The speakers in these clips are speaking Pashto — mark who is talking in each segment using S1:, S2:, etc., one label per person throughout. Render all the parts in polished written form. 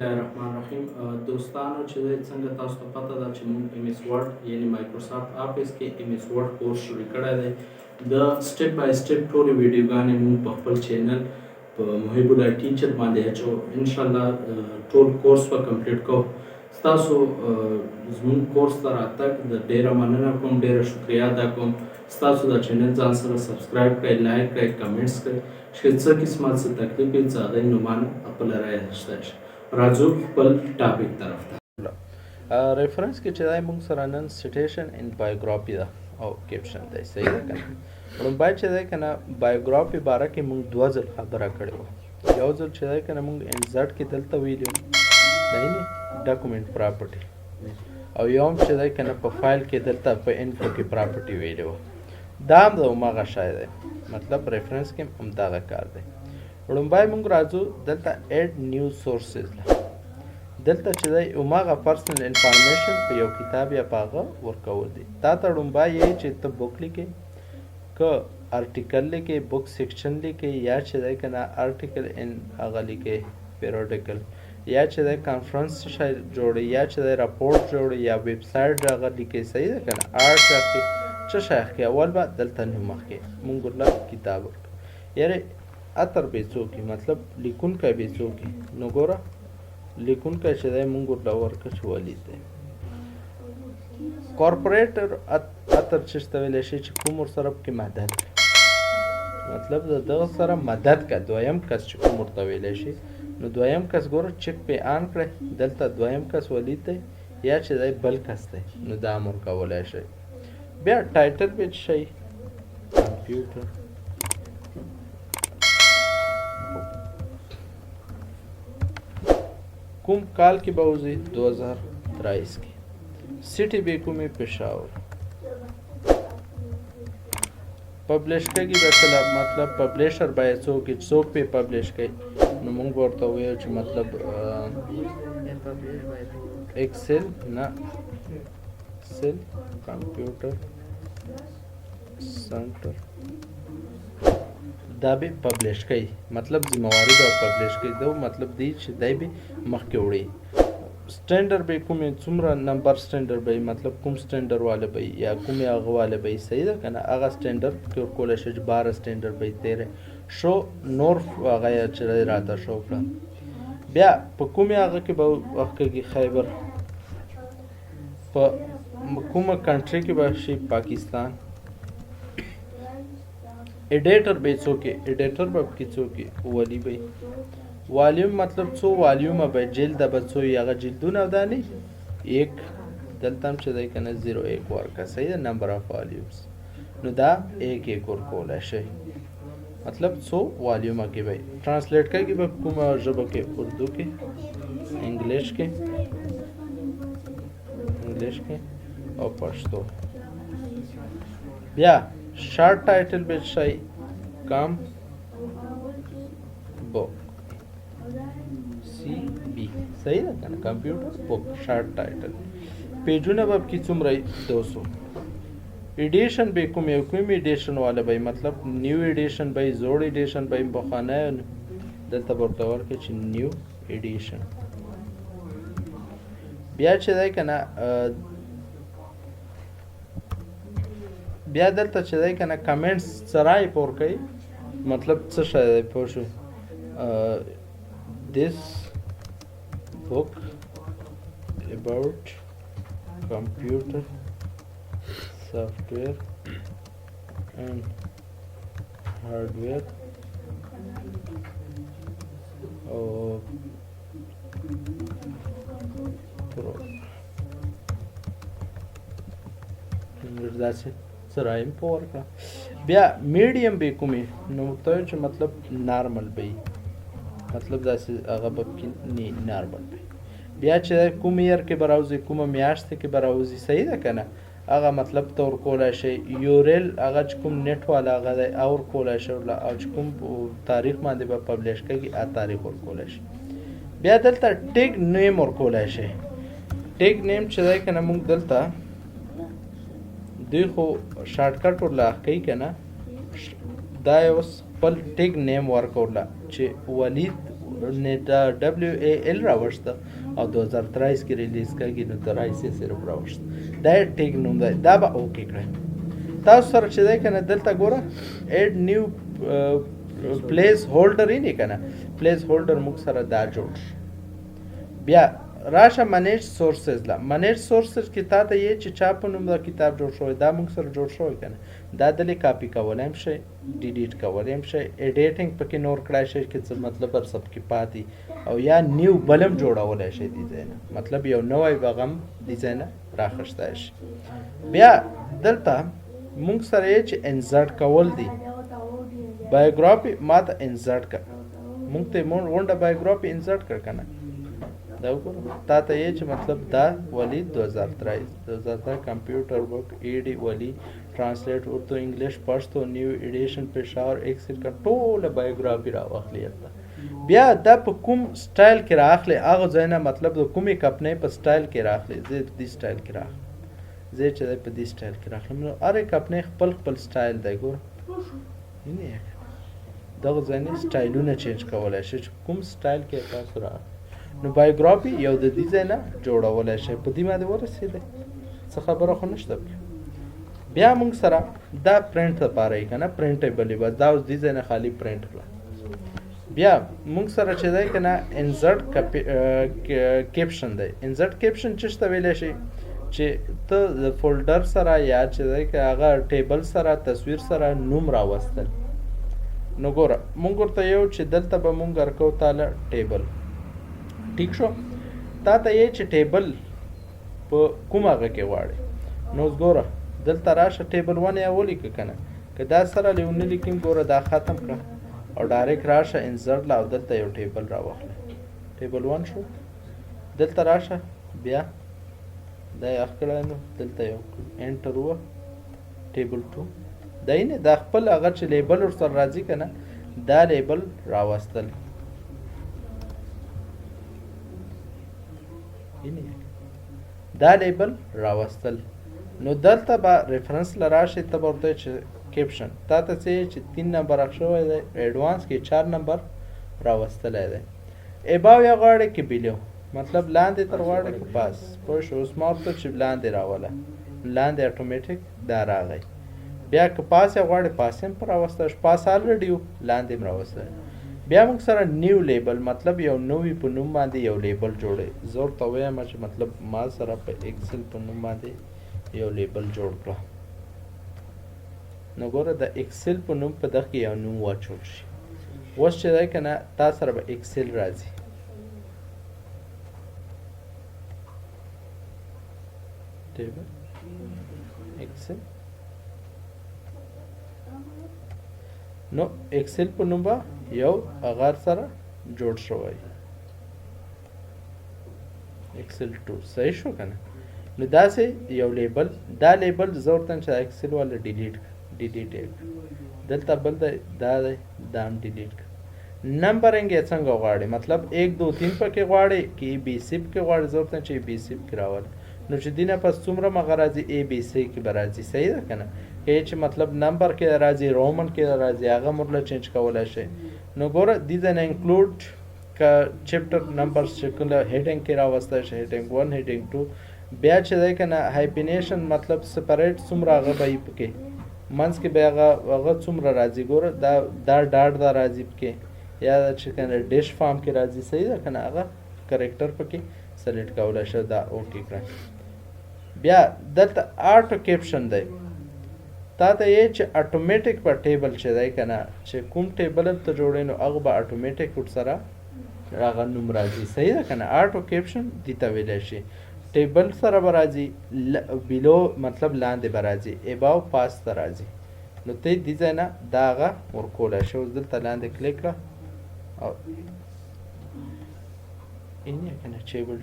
S1: الرحمن دوستانو چې څنګه تاسو ته پته ده چې موږ ایم اس ورډ یعنی مایکروسافټ آفیس کې ایم اس ورډ کورس شروع کړی دی د سټپ بای سټپ ټولې ویډیوګانې موږ په خپل چینل په محب الله ټیچر باندې اچو انشاءالله ټول کورس به کمپلیټ کوو ستاسو زموږ کورس ته راتګ د ډیره مننه کوم ډیره شکریا ادا کوم ستاسو د چینل ځان سره سبسکرایب کړئ لایک کړئ کمنټس کړئ چې څه قسمه څه تکلیف وي څه هغه نو مانه خپله رایه اخیستی شي راځو خپل ټاپک طرف ته
S2: ریفرنس کې چې دا موږ سره نن سټیشن ان بایوګرافي ده او کیپشن دی صحیح ده کنه لومبای چې دی کنه بایوګرافي باره کې موږ دوه ځل خبره کړې وه یو ځل چې دی کنه موږ انزرټ کې دلته ویلو دی نه ډاکومنټ پراپرټي او یو هم چې دی کنه په فایل کې دلته په انفو کې پراپرټي ویلو دا هم د هماغه شی دی مطلب ریفرنس کې همدغه کار دی وړومبی موږ راځو دلته ایډ نیو سورسز دلته چې دی هماغه پرسنل انفارمیشن په یو کتاب یا په هغه ورکول دي تا ته وړومبی یې چې ته بک لیکې که ارټیکل لیکې بک سیکشن لیکې یا چې دی که نه ارټیکل ان هغه لیکې پیروډیکل یا چې دی کانفرنس شی جوړې یا چې دی راپورټ جوړې یا ویب سایټ هغه لیکې صحیح ده که نه آرټ راکې څه شی اخلي اول به دلته نو مخکې موږ ورله کتاب ورکړو یعنې اتر به څوکي مطلب لیکونکی به څوکي نو ګوره لیکونکی چې دی موږ ورله ورکړه چې ولید دی کارپوریټر اتر چې ته ویلی شي چې کوم ورسره پکې مدد مطلب د دغه سره مدد که دویم کس چې کوم ورته ویلی شي نو دویم کس ګوره چک پې آن کړئ دلته دویم کس ولید دی یا چې دی بل کس دی نو دا هم ورکولی شئ بیا ټایټل به څه شي کمپیوټر کوم کال کې به وځي 2023 کې سټي به کومې پېښور پبلش کېږي به کله مطلب پبلیشر به یې څوک پې پبلش کوي نو موږ ورته وویل چې مطلب ایکسل نه سیل کمپیوټر سنټر دا به پبلش کوي مطلب ذمہواری به پبلش کوي دا مطلب دی چې دای به مخکې وړي سټینډر به کومې څومره نمبر سټینډر به مطلب کوم سټینډر والا به یا کومې هغه والا به صحیح ده که نه هغه سټینډر کې ورکولی شي چې 12 سټینډر به تیرې شو نور هغه یې چې راته شو کړه بیا په کومې هغه کې به وخت کېږي خیبر په کومه کنټري کې به شي پاکستان ایډیټر به څوک ایډیټر به کې څوک والی به والیوم مطلب څو والیوم به جلد به څو هغه جلدونه ده نه یک دلته هم چې دی که نه 01 ورکه صحیح ده نمبر آف والیومز نو دا ایک ورکولی شي مطلب څو والیومه کې به ټرانسلیټ کېږي به کومه ژبه کې اردو کې انګلیش کې او پښتو بیا شارټ ټایټل به شي کام بک سی بی صحیح ده کنه کمپیوټر بک شارټ ټایټل پیجونه به کې څومره 200 ایډیشن به کوم ایډیشن والا به مطلب نیو ایډیشن به زوړ ایډیشن به بخانه دلته ورته ورکړي چې نیو ایډیشن بیا چې دی که نه بیا دلته چې دی که نه کمنټس سره یې پور کوي مطلب څه شی دی پوه شو this book about computer software and hardware داسې سرایم په ورکړه بیا میډیم به کومې نو ته چې مطلب نارمل به مطلب داسې هغه به کې نارمل به بیا چې کوم ایر کې به راوځي کومه میاشت کې به راوځي صحیح ده که نه هغه مطلب ته ورکولی شي یورل هغه چې کوم نیټ والا هغه دی او ورکولی شي او چې کوم تاریخ باندې به پبلش کېږي هغه تاریخ ورکولی شي بیا دلته ټیګ نیم ورکولی شي ټیګ نیم چې دی که نه موږ دلته دوی خو شارټکټ ورله کوي که نه دا یې اوس خپل ټیګ نیم ورکوله چې ولید نیټه WAL راوښته او 2023 کې ریلیز کېږي نو د رایسې صرف راوښته دا یې ټیک نوم دی دا به اوکې کړئ تاسو سره چې دی که نه دلته ګوره ایډ نیو پلیس هولډر یې نه که نه پلیس هولډر موږ سره دا جوړ شي بیا راشه منیج سورسز لا منیج سورسز کې تا ته یې چې چا په نوم دا کتاب جوړ شوی دا موږ سره جوړ شوی که نه دا دلې کاپي کولی هم شئ ډیلیټ کولی هم شئ ایډیټینګ پکې نور کړی شئ که څه مطلب هر څه پکې پاتې او یا نیو بل هم جوړولی شئ دې ځای نه مطلب یو نوی به هم دې ځای نه راخیستی شي بیا دلته موږ سره یې چې انزرټ کول دي بایوګرافي ما ته انزرټ کړه موږ ته غونډه بایوګرافي انزرټ کړه که نه دا وګوره تا ته یې چې مطلب دا ولی 2023 کمپیوټر بک ایډي ولی ट्रांसलेट उर्दू इंग्लिश Pashto new addition Peshawar एक्सेल का ټوله بایوګرافي راواخلي بیا دا په کوم سټایل کې راخلي هغه ځای نه مطلب د کومې کمپنۍ په سټایل کې راخلي زه په دې سټایل کې راخلم زه چې په دې سټایل کې راخلم نو هرې کمپنۍ خپل سټایل دی ګوره نه دغه ځای نه سټایلونه چینج کولی شي چې کوم سټایل کې تاسو راخلي نو بایوګرافي یو د دې ځای نه جوړولی شي په دې باندې ورسېدی څه خبره خو نشته بیا موږ سره دا پرنټ لپاره یې که نه پرنټیبل یې بس دا اوس دې ځای نه خالي پرنټ کړه بیا موږ سره چې دی که نه انزرټ کیپشن دی انزرټ کیپشن څه ته ویلی شي چې ته د فولډر سره یا چې دی که هغه ټیبل سره تصویر سره نوم راوستل نو ګوره موږ ورته یو چې دلته به موږ ورکو تاله ټیبل ټیک شو تا ته یې چې ټیبل په کوم هغه کې غواړې نو اوس ګوره دلته راشه ټیبل 1 یا ولیکه که نه که دا سره لیونه لیکیم ګوره دا ختم کړه او ډایرکټ راشه انزرټ لا او دلته یو ټیبل راواخله ټیبل 1 شو دلته راشه بیا دا یې کړی نو دلته یو انټر ووه ټیبل 2 دا یې نه دا خپل هغه چې لیبل ورسره راځي که نه دا لیبل راوستل دا لیبل راوستل نو دلته به ریفرنس لراشي ته به ورته چې کیپشن تا ته څه چې 3 نمبر اخښوی دی ایډوانس کې 4 نمبر راوستلی دی اباو یا غواړې کې بیلو مطلب لاندې تر غواړې که پاس پوه شو اوس ما ورته چې لاندې راوله لاندې اټومیټیک دا راغی بیا که پاس یا غواړې پاس هم پر راوسته پاس آلریډي و لاندې هم راوسته بیا موږ سره نیو لیبل مطلب یو نوی په نوم باندې یو لیبل جوړی زه ورته وایم چې مطلب ما سره په ایکسل په نوم باندې یو لیبل جوړ کړه نو ګوره د ایکسل په نوم په دغه کې یو نوم واچول شي اوس چې دی که نه تا سره به ایکسل راځي ټیبل ایکسل نو ایکسل په نوم به یو هغه سره جوړ شوی ایکسل 2 صحیح شو که نه نو داسې یو لیبل دا لیبل زه ورته چې ایکسل والا ډیلیټ یې دلته بل دی دا دی دا هم ډیلیټ کړه نمبرنګ یې څنګه غواړې مطلب 1 2 3 پکې غواړې که بی سیپ کې غواړې زه ورته چې بی سیپ کې راولې نو چې دې نه پس څومره مغه راځي ای بی سی کې به راځي صحیح ده که نه که چې مطلب نمبر کې راځي رومن کې راځي هغه مرله چینج کولی شي نو ګوره دې ځای نه انکلوډ که چپټر نمبرز چې کله هیډینګ کې راوستی شي هیډینګ 1 هیډینګ 2 بیا چې دی که نه هایپینیشن مطلب سپریټ څومره هغه به یي پکې منځ کې به هغه څومره راځي ګوره دا ډاټ دا راځي پکې یا چې که نه ډیش فارم کې راځي صحیح ده که نه هغه کریکټر پکې سلیکټ کولی شي دا اوکې کړه بیا دلته آټو کیپشن دی تا ته یې چې اټومیټیک په ټیبل چې دی که نه چې کوم ټیبل هم ته جوړوې نو هغه به اټومیټیک ورسره هغه نوم راځي صحیح ده که نه آټو کیپشن دې ته ویلی شي ټیبل سره به راځي بیلو مطلب لاندې به راځي اباو پاس ته راځي نو ته دې ځای نه دا هغه ورکولی شي اوس دلته لاندې کلیک کړه او این یې که نه چیبل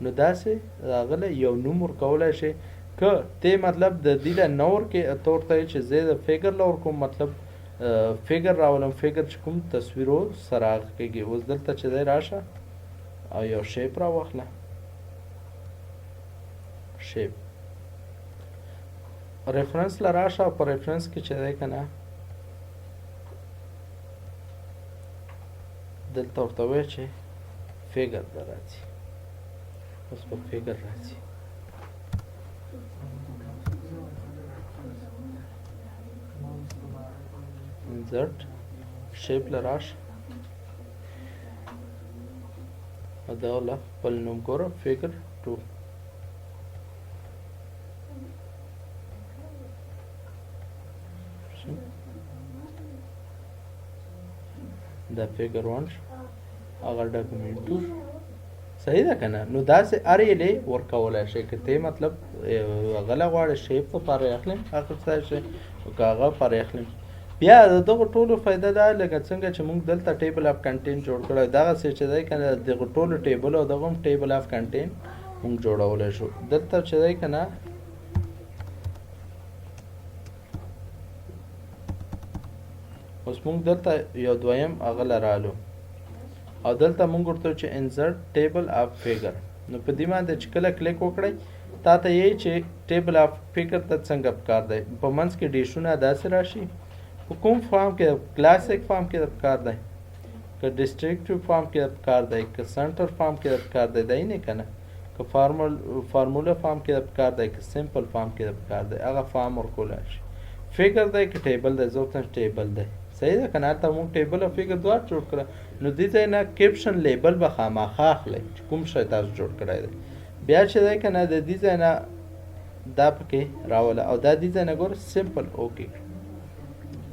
S2: نو داسې هغه یو نوم ورکولی شي که ته مطلب د دې له نه ورکې ته ورته چې زه د فیګر له ورکوم مطلب فیګر راولم فیګر چې کوم تصویرو سره هغه کېږي اوس دلته چې دی راشه او یو شیپ راواخله شیپ ریفرنس له راشه او په ریفرنس کې چې دی که نه دلته ورته وایي چې فیګر به راځي. اوس به فیګر راځي. انزرټ شیپ له راشه او دغه له خپل نوم ګوره فیګر 2. دا فیګر 1 هغه ډاکومنټ 2 صحیح ده که نه؟ نو داسې هر یې ورکولی شئ که ته مطلب هغه له غواړې شیپ لپاره یې اخلم اخیستی شئ که هغه لپاره یې اخلم. بیا د دغو ټولو فایده دا لکه څنګه چې موږ دلته ټیبل اف کنټین جوړ کړی دغسې چې دی که نه دغو ټولو ټیبل او دغه هم ټیبل اف کنټین موږ جوړولی شو. دلته چې دی که نه اوس موږ دلته یو دویم هغه له رالو او دلته موږ ورته چې انسرټ ټیبل اف فیګر. نو په دې باندې چې کله کلیک وکړئ تا ته یې چې ټیبل اف فیګر ته څنګه پکار دی په منځ کې ډیشونه داسې راشي په کوم فارم کې کلاسیک فارم کې پکار دی که ډسټرکټیو فارم کې پکار دی که سنټر فارم کې پکار دی دی نه که نه که فارموله فارم کې پکار دی که سمپل فارم کې پکار دی هغه فارم ورکولی شي. فیګر دی که ټیبل دی زه ورته ټیبل دی صحیح ده که نه هلته موږ ټیبل او فیګر دواړه جوړ کړه. نو دې ځای نه کیپشن لیبل به خامخا اخلئ چې کوم شی تاسو جوړ کړی دی. بیا چې دی که نه د دې ځای نه دا پکې راوله او دا دې ځای نه ګوره سمپل اوکې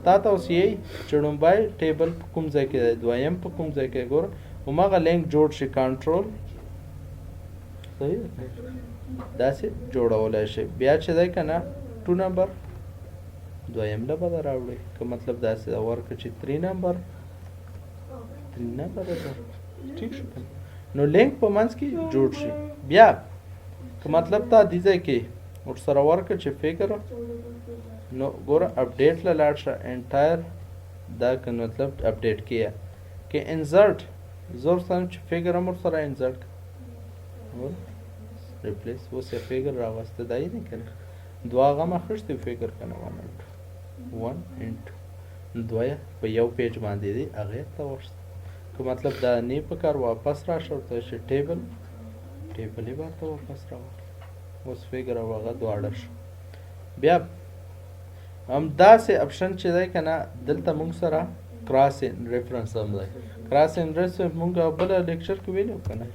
S2: تا ته اوس یې چې لومبی ټیبل په کوم ځای کې دی دویم په کوم ځای کې ګوره هماغه لینک جوړ شي کنټرول صحیح ده داسې جوړولی شي. بیا چې دی که نه 2 نمبر دویم له به د راوړئ که مطلب داسې د ورکړه چې 3 نمبر ټیک شو نو لینک په منځ کې جوړ شي. بیا که مطلب تا دې ځای کې ورسره ورکړه چې فیګر نو ګوره اپډیټ له لاړ شه انټایر دا که مطلب اپډیټ کیه که انزرټ زه ورته چې فیګر هم ورسره انزرټ کړه ریپلیس اوس یې فیګر راوسته دا یې نه که نه دوه هغه هم اخیستی فیګر که نه 1 and 2 دوه په یو پیج باندې دی هغه یې ته ورسته که مطلب دا نه په کار واپس راشه ورته چې ټیبل یې به ورته واپس راوړه اوس فیګر او هغه دواړه شو. بیا همداسې اپشن چې دی که نه دلته موږ سره کراس ریفرنس هم دی. کراس ریفرنس موږ بله لیکچر کې ویلو که نه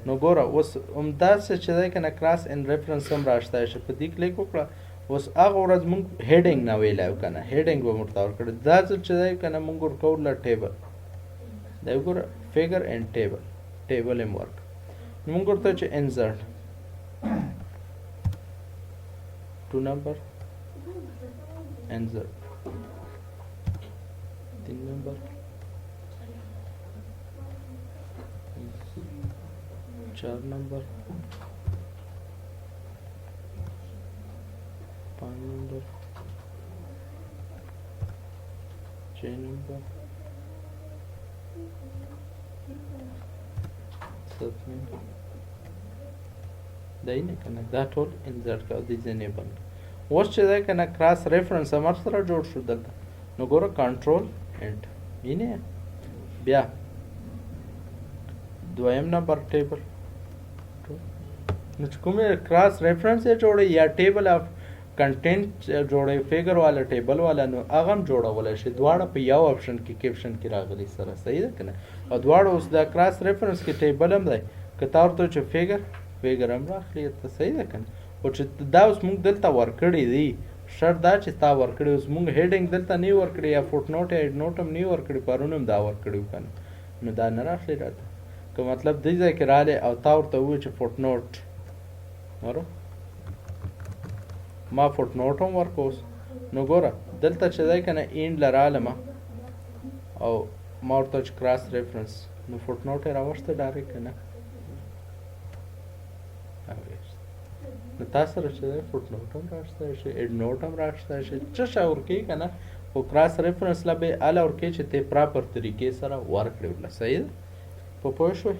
S2: نو ګوره اوس همداسې چې دی که نه کراس ریفرنس هم راشتی شي په دې کلیک وکړه. اوس هغه ورځ موږ هیډینګ نه ویلی که نه هیډینګ به ورته ورکړی دا ځل چې دی که نه موږ ورکوو له ټیبل دا وګوره فیګر اینډ ټیبل هم ورک نو موږ ورته چې انزرټ 2 نمبر انزرټ 3 نمبر 4 نمبر 5 نمبر 6 نمبر 7 نمبر دی نه که نه دا ټول انزرټ کړه او دې ځای نه یې بند کړه. اوس چې دی که نه کراس ریفرنس هم سره جوړ شو دلته نو ګوره کنټرول اینډ وینې بیا دویم نمبر ټیبل نو چې کومې کراس ریفرنس یې جوړوي یا ټیبل اف کنټینټ جوړوي فیګر والا ټیبل والا نو هغه هم جوړولی شي دواړه په یو اپشن کې کیپشن کې راغلي سره صحیح ده که نه او دواړه اوس د کراس ریفرنس کې ټیبل هم دی که تا ورته چې فیګر هم راخلي ته صحیح ده که نه خو چې دا اوس موږ دلته ورکړی دی شرط دا چې تا ورکړی اوس موږ هیډینګ دلته نه ورکړی یا فوټ نوټ یا هیډ نوټ هم نه ورکړی پرون هم دا ورکړی که نه نو دا نه راخلي راته که مطلب دې ځای کې رالی او تا ورته ووایي چې فوټ نوټ ما فوټ نوټ هم ورکوس نو ګوره دلته چې دی که نه اینډ له رالمه او ما ورته چې کراس ریفرنس نو فوټ نوټ یې راوسته ډایرکټ که نه نو تا سره چې دی فوټ نوټ هم راوستی شي هیډ نوټ هم راوستی شي څه شی ورکوي که نه خو کراس ریفرنس له به هله ورکوي چې ته پراپر طریقې سره ورکړې وله صحیح ده په پوه شوې